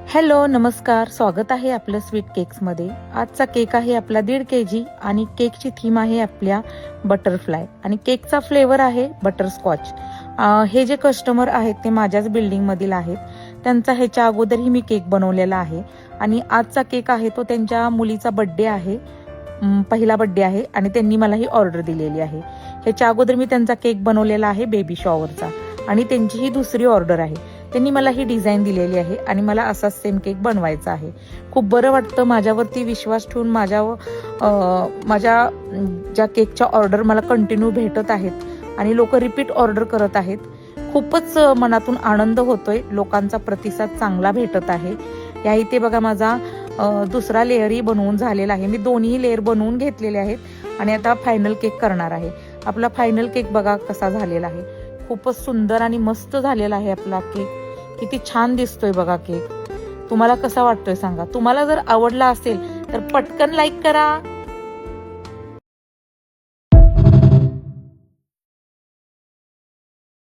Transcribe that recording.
Hello नमस्कार, स्वागत आहे आपलं स्वीट केक्समध्ये। आजचा केक आहे आपला 1.5 kg आणि केकची थीम आहे आपल्या बटरफ्लाय आणि केकचा फ्लेवर आहे बटरस्कॉच। हे जे कस्टमर आहेत ते माझ्याच बिल्डिंगमधील आहेत। त्यांचा ह्याच्या अगोदरही मी केक बनवलेला आहे आणि आजचा केक आहे तो त्यांच्या मुलीचा बर्थडे आहे, पहिला बर्थडे आहे आणि त्यांनी मला ही ऑर्डर दिलेली आहे। ह्याच्या अगोदर मी त्यांचा केक बनवलेला आहे बेबी शॉवरचा आणि त्यांची ही दुसरी ऑर्डर आहे। त्यांनी मला ही डिझाईन दिलेली आहे आणि मला असा सेम केक बनवायचा आहे। खूप बरं वाटतं माझ्यावरती विश्वास ठेवून माझ्या ज्या केकच्या ऑर्डर मला कंटिन्यू भेटत आहेत आणि लोक रिपीट ऑर्डर करत आहेत। खूपच मनातून आनंद होतोय, लोकांचा प्रतिसाद चांगला भेटत आहे। या इथे बघा माझा दुसरा लेअरही बनवून झालेला आहे। मी दोन्ही लेअर बनवून घेतलेले आहेत आणि आता फायनल केक करणार आहे। आपला फायनल केक बघा कसा झालेला आहे, खूपच सुंदर आणि मस्त झालेला आहे आपला केक। किती छान दिसतोय बघा केक। तुम्हाला कसा वाटतोय सांगा। तुम्हाला जर आवडला असेल तर पटकन लाईक करा।